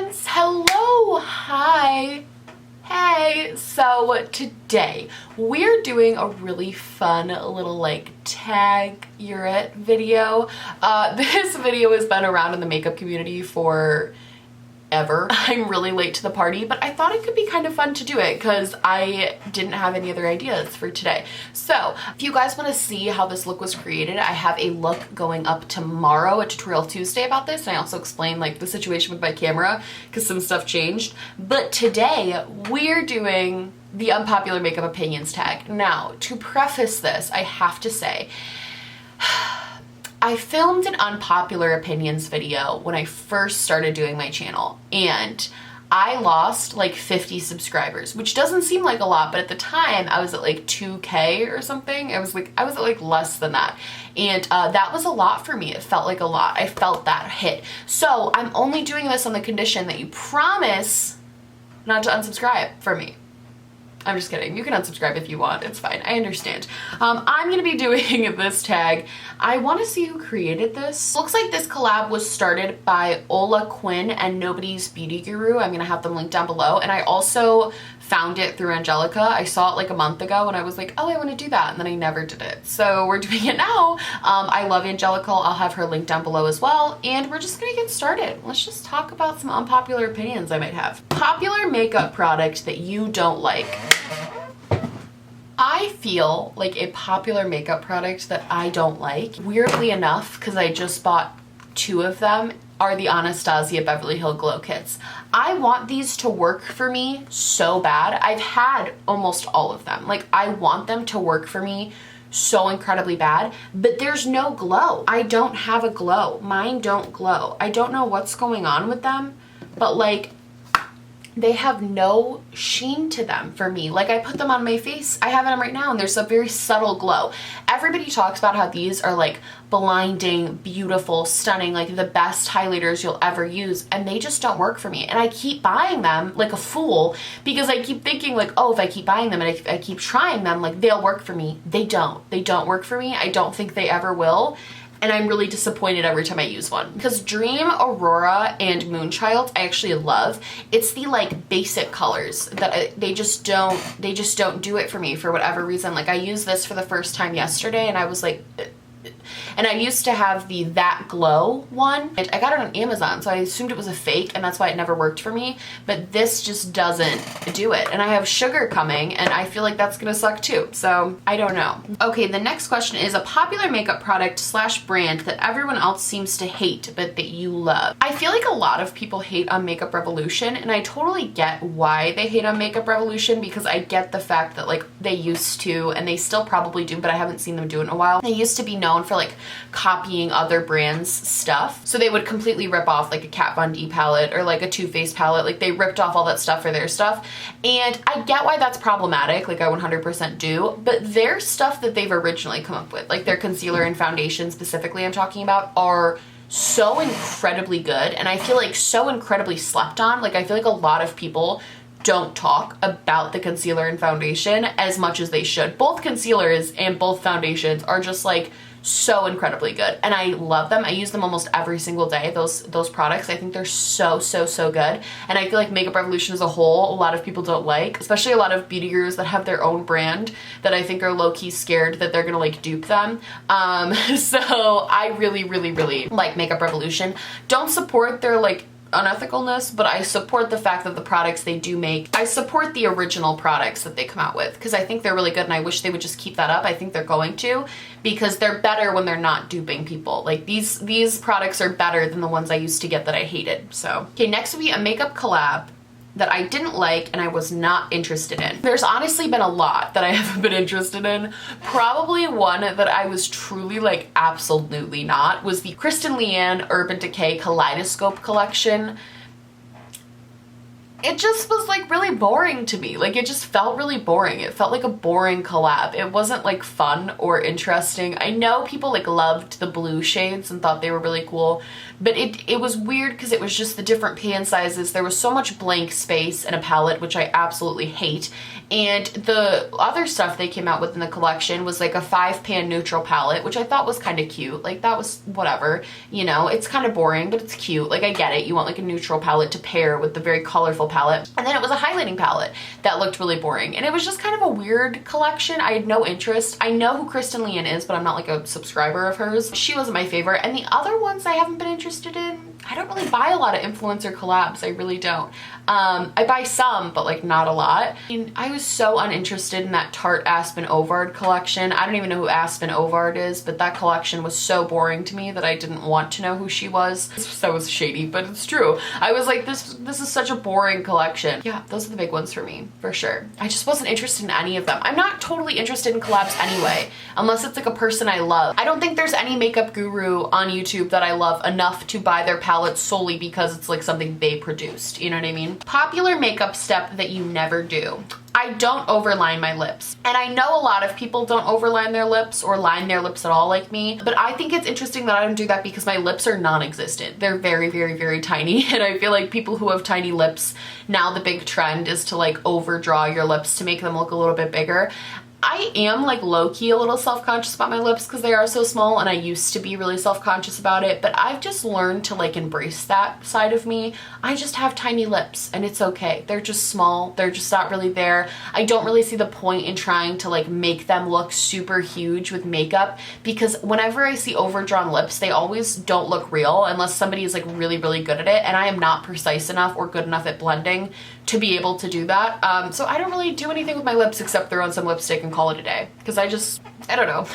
friends, hello, hi, hey. So today we're doing a really fun little like tag you're it video. This video has been around in the makeup community for ever. I'm really late to the party, but I thought it could be kind of fun to do it because I didn't have any other ideas for today. So if you guys want to see how this look was created, I have a look going up tomorrow, a tutorial Tuesday about this, and I also explain like the situation with my camera because some stuff changed. But today we're doing the unpopular makeup opinions tag. Now, to preface this, I have to say, I filmed an unpopular opinions video when I first started doing my channel, and I lost like 50 subscribers, which doesn't seem like a lot, but at the time I was at like 2K or something. I was at like less than that. And that was a lot for me. It felt like a lot. I felt that hit. So I'm only doing this on the condition that you promise not to unsubscribe from me. I'm just kidding. You can unsubscribe if you want. It's fine. I understand. I'm going to be doing this tag. I want to see who created this. Looks like this collab was started by Ola Quinn and NobodysBeautyGuru. I'm going to have them linked down below. And I also found it through Angelica. I saw it like a month ago and I was like, oh, I want to do that. And then I never did it. So we're doing it now. I love Angelica. I'll have her linked down below as well. And we're just going to get started. Let's just talk about some unpopular opinions I might have. Popular makeup product that you don't like. I feel like a popular makeup product that I don't like, weirdly enough, because I just bought 2 of them, are the Anastasia Beverly Hills Glow Kits. I want these to work for me so bad. I've had almost all of them. Like, I want them to work for me so incredibly bad, but there's no glow. I don't have a glow. Mine don't glow. I don't know what's going on with them, but like, they have no sheen to them for me. Like, I put them on my face. I have them right now and there's a very subtle glow. Everybody talks about how these are like blinding, beautiful, stunning, like the best highlighters you'll ever use, and they just don't work for me. And I keep buying them like a fool because I keep thinking like, oh, if I keep buying them and I keep trying them, like they'll work for me. They don't. They don't work for me. I don't think they ever will. And I'm really disappointed every time I use one. Because Dream, Aurora, and Moonchild I actually love. It's the like basic colors that they just don't do it for me for whatever reason. Like, I used this for the first time yesterday and I was like, and I used to have the That Glow one. I got it on Amazon, so I assumed it was a fake, and that's why it never worked for me. But this just doesn't do it. And I have Sugar coming, and I feel like that's gonna suck too. So I don't know. Okay, the next question is a popular makeup product / brand that everyone else seems to hate, but that you love. I feel like a lot of people hate on Makeup Revolution, and I totally get why they hate on Makeup Revolution, because I get the fact that like they used to, and they still probably do, but I haven't seen them do it in a while. They used to be known for like copying other brands' stuff. So they would completely rip off like a Kat Von D palette or like a Too Faced palette. Like, they ripped off all that stuff for their stuff. And I get why that's problematic. Like, I 100% do. But their stuff that they've originally come up with, like their concealer and foundation specifically I'm talking about, are so incredibly good. And I feel like so incredibly slept on. Like, I feel like a lot of people don't talk about the concealer and foundation as much as they should. Both concealers and both foundations are just like so incredibly good, and I love them. I use them almost every single day, those products. I think they're so good, and I feel like Makeup Revolution as a whole, a lot of people don't like, especially a lot of beauty gurus that have their own brand that I think are low-key scared that they're gonna like dupe them. So I really like Makeup Revolution. Don't support their like unethicalness, but I support the fact that the products they do make, I support the original products that they come out with, because I think they're really good, and I wish they would just keep that up. I think they're going to, because they're better when they're not duping people. Like, these products are better than the ones I used to get that I hated. So okay, next would be a makeup collab that I didn't like and I was not interested in. There's honestly been a lot that I haven't been interested in. Probably one that I was truly like absolutely not was the Kristen Leanne Urban Decay Kaleidoscope collection. it just was like really boring to me. Like it just felt really boring. It felt like a boring collab. It wasn't like fun or interesting. I know people like loved the blue shades and thought they were really cool, but it was weird because it was just the different pan sizes. There was so much blank space in a palette, which I absolutely hate. And the other stuff they came out with in the collection was like a 5-pan neutral palette, which I thought was kind of cute. Like that was whatever, you know, it's kind of boring, but it's cute. Like I get it. You want like a neutral palette to pair with the very colorful palette. And then it was a highlighting palette that looked really boring. And it was just kind of a weird collection. I had no interest. I know who Kristen Leanne is, but I'm not like a subscriber of hers. She wasn't my favorite. And the other ones I haven't been interested in. I don't really buy a lot of influencer collabs. I really don't. I buy some, but like not a lot. I was so uninterested in that Tarte Aspen Ovard collection. I don't even know who Aspen Ovard is, but that collection was so boring to me that I didn't want to know who she was. That was shady, but it's true. I was like, this is such a boring collection. Yeah, those are the big ones for me, for sure. I just wasn't interested in any of them. I'm not totally interested in collabs anyway, unless it's like a person I love. I don't think there's any makeup guru on YouTube that I love enough to buy their palette solely because it's like something they produced. You know what I mean? Popular makeup step that you never do. I don't overline my lips. And I know a lot of people don't overline their lips or line their lips at all like me, but I think it's interesting that I don't do that because my lips are non-existent. They're very, very, very tiny. And I feel like people who have tiny lips, now the big trend is to like overdraw your lips to make them look a little bit bigger. I am like low-key a little self-conscious about my lips because they are so small, and I used to be really self-conscious about it, but I've just learned to like embrace that side of me. I just have tiny lips and it's okay. They're just small. They're just not really there. I don't really see the point in trying to like make them look super huge with makeup because whenever I see overdrawn lips, they always don't look real unless somebody is like really, really good at it, and I am not precise enough or good enough at blending to be able to do that. So I don't really do anything with my lips except throw on some lipstick and call it a day because I don't know.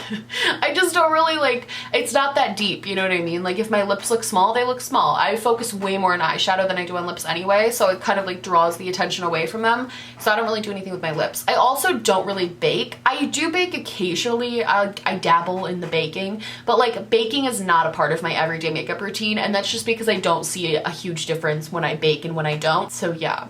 I just don't really like, it's not that deep, you know what I mean? Like if my lips look small, they look small. I focus way more on eyeshadow than I do on lips anyway, so it kind of like draws the attention away from them. So I don't really do anything with my lips. I also don't really bake. I do bake occasionally. I dabble in the baking, but like baking is not a part of my everyday makeup routine, and that's just because I don't see a huge difference when I bake and when I don't. So yeah,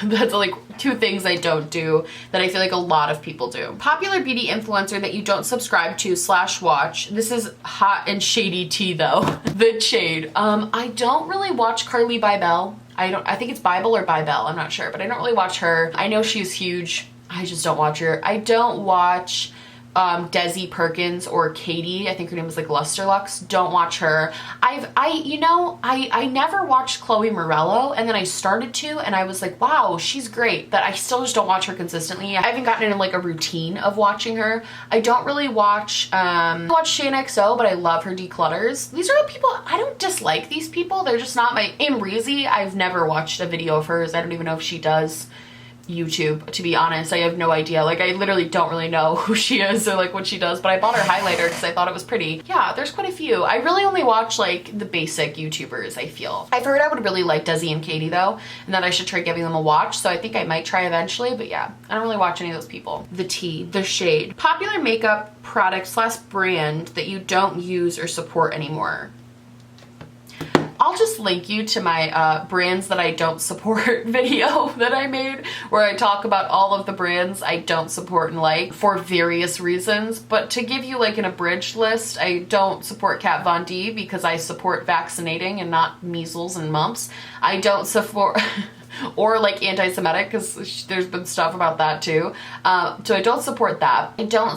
that's like 2 things I don't do that I feel like a lot of people do. Popular beauty influencer that you don't subscribe to / watch. This is hot and shady tea though. The shade. I don't really watch Carly Bybel. I think it's Bible or Bybel, I'm not sure, but I don't really watch her. I know she's huge. I just don't watch her. I don't watch Desi Perkins or Katie. I think her name is like Lusterlux. Don't watch her. I never watched Chloe Morello, and then I started to, and I was like, wow, she's great, but I still just don't watch her consistently. I haven't gotten in like a routine of watching her. I don't really watch, I watch Shayna XO, but I love her declutters. These are the people, I don't dislike these people. They're just not my, Imreezy, I've never watched a video of hers. I don't even know if she does YouTube, to be honest. I have no idea. Like I literally don't really know who she is or like what she does, but I bought her highlighter because I thought it was pretty. Yeah, there's quite a few. I really only watch like the basic YouTubers, I feel. I've heard I would really like Desi and Katie though, and that I should try giving them a watch, so I think I might try eventually, but yeah, I don't really watch any of those people. The tea, the shade. Popular makeup product / brand that you don't use or support anymore. I'll just link you to my brands that I don't support video that I made, where I talk about all of the brands I don't support and like for various reasons. But to give you like an abridged list, I don't support Kat Von D because I support vaccinating and not measles and mumps. I don't support or like anti-Semitic because there's been stuff about that too. So I don't support that. I don't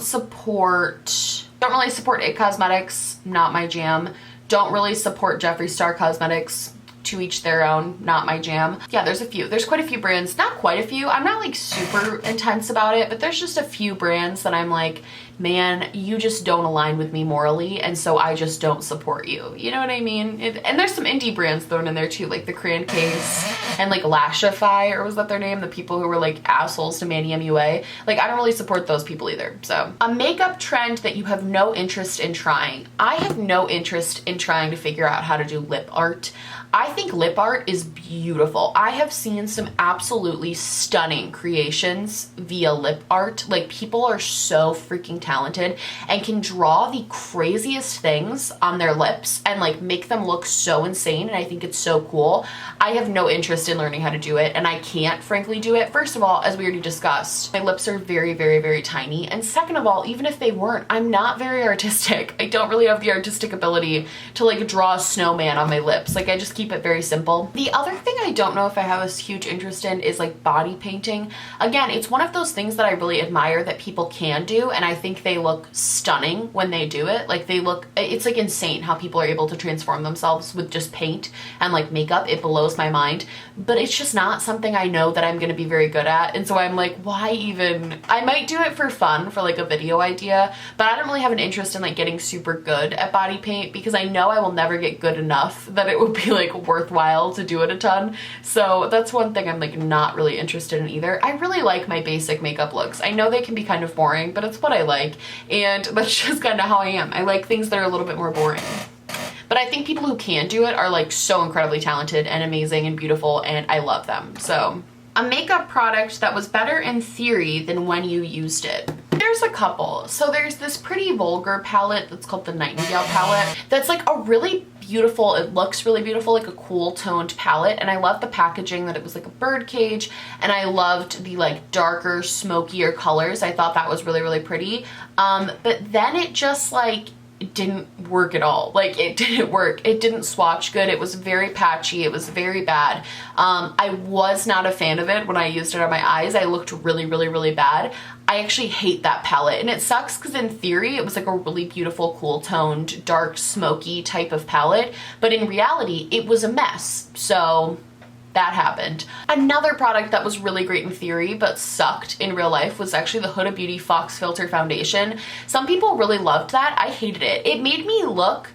really support It Cosmetics, not my jam. Don't really support Jeffree Star Cosmetics, to each their own, not my jam. Yeah, there's a few. There's quite a few brands, not quite a few. I'm not like super intense about it, but there's just a few brands that I'm like, man, you just don't align with me morally, and so I just don't support you. You know what I mean? And there's some indie brands thrown in there too, like the Cran Case and like Lashify, or was that their name? The people who were like assholes to Manny MUA. Like, I don't really support those people either. So, a makeup trend that you have no interest in trying. I have no interest in trying to figure out how to do lip art. I think lip art is beautiful. beautiful. I have seen some absolutely stunning creations via lip art. Like, people are so freaking talented and can draw the craziest things on their lips and like make them look so insane, and I think it's so cool. I have no interest in learning how to do it, and I can't frankly do it. First of all, as we already discussed, my lips are very, very, very tiny, and second of all, even if they weren't, I'm not very artistic. I don't really have the artistic ability to like draw a snowman on my lips. Like, I just keep it very simple. The other thing I don't know if I have a huge interest in is like body painting. Again, it's one of those things that I really admire that people can do, and I think they look stunning when they do it. Like, they look, it's like insane how people are able to transform themselves with just paint and like makeup. It blows my mind, but it's just not something I know that I'm gonna be very good at, and so I'm like, why even? I might do it for fun, for like a video idea, but I don't really have an interest in like getting super good at body paint because I know I will never get good enough that it would be like worthwhile to do it a ton. So that's one thing I'm like not really interested in either. I really like my basic makeup looks. I know they can be kind of boring, but it's what I like, and that's just kind of how I am. I like things that are a little bit more boring. But I think people who can do it are like so incredibly talented and amazing and beautiful, and I love them. So, a makeup product that was better in theory than when you used it. There's a couple. So there's this Pretty Vulgar palette that's called the Nightingale palette. That's like a really beautiful, it looks really beautiful, like a cool toned palette. And I love the packaging, that it was like a bird cage. And I loved the like darker, smokier colors. I thought that was really, really pretty. But then it just like, it didn't work at all. Like, it didn't work. It didn't swatch good. It was very patchy. It was very bad. I was not a fan of it when I used it on my eyes. I looked really, really, really bad. I actually hate that palette, and it sucks because in theory it was like a really beautiful, cool toned, dark, smoky type of palette, but in reality it was a mess. So that happened. Another product that was really great in theory but sucked in real life was actually the Huda Beauty Fox Filter Foundation. Some people really loved that. I hated it. It made me look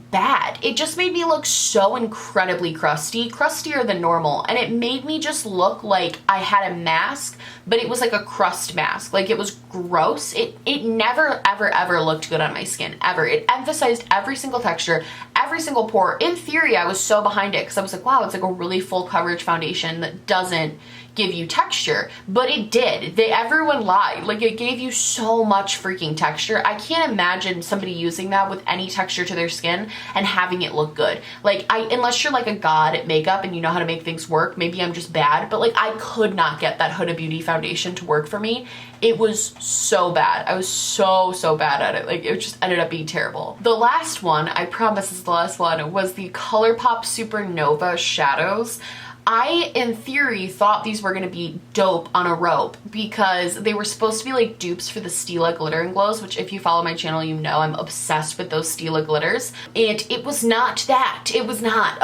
bad. It just made me look so incredibly crusty, crustier than normal, and it made me just look like I had a mask, but it was like a crust mask. Like, it was gross. It never ever ever looked good on my skin, ever. It emphasized every single texture, every single pore. In theory, I was so behind it because I was like, wow, it's like a really full coverage foundation that doesn't give you texture, but it did. Everyone lied. Like, it gave you so much freaking texture. I can't imagine somebody using that with any texture to their skin and having it look good. Like, unless you're like a god at makeup and you know how to make things work, maybe I'm just bad, but like, I could not get that Huda Beauty foundation to work for me. It was so bad. I was so bad at it. Like, it just ended up being terrible. The last one, I promise is the last one, was the ColourPop Supernova Shadows. I, in theory, thought these were going to be dope on a rope because they were supposed to be like dupes for the Stila Glitter and Glows, which if you follow my channel, you know I'm obsessed with those Stila glitters. And it was not that. It was not.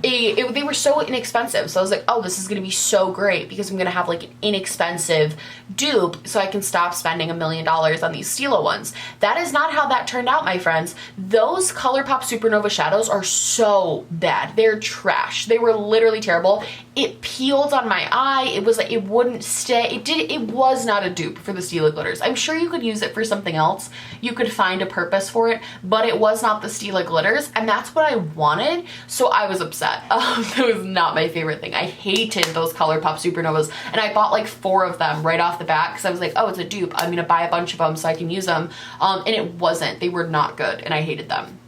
They were so inexpensive. So I was like, oh, this is going to be so great because I'm going to have like an inexpensive dupe so I can stop spending $1 million on these Stila ones. That is not how that turned out, my friends. Those ColourPop Supernova Shadows are so bad. They're trash. They were literally terrible. It peeled on my eye. It was like, it wouldn't stay. It was not a dupe for the Stila glitters. I'm sure you could use it for something else. You could find a purpose for it, but it was not the Stila glitters, and that's what I wanted, so I was upset. That was not my favorite thing. I hated those ColourPop Supernovas, and I bought like 4 of them right off the bat because I was like, oh, it's a dupe. I'm gonna buy a bunch of them so I can use them, and it wasn't. They were not good, and I hated them.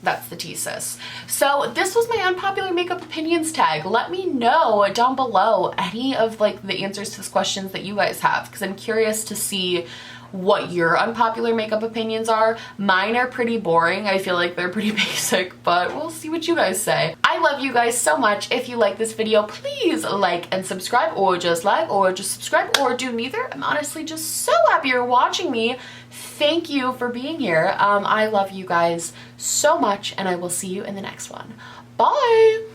That's the tea, sis. So this was my unpopular makeup opinions tag. Let me know down below any of like the answers to these questions that you guys have, because I'm curious to see what your unpopular makeup opinions are. Mine are pretty boring. I feel like they're pretty basic, but we'll see what you guys say. I love you guys so much. If you like this video, please like and subscribe, or just like, or just subscribe, or do neither. I'm honestly just so happy you're watching me. Thank you for being here. I love you guys so much, and I will see you in the next one. Bye!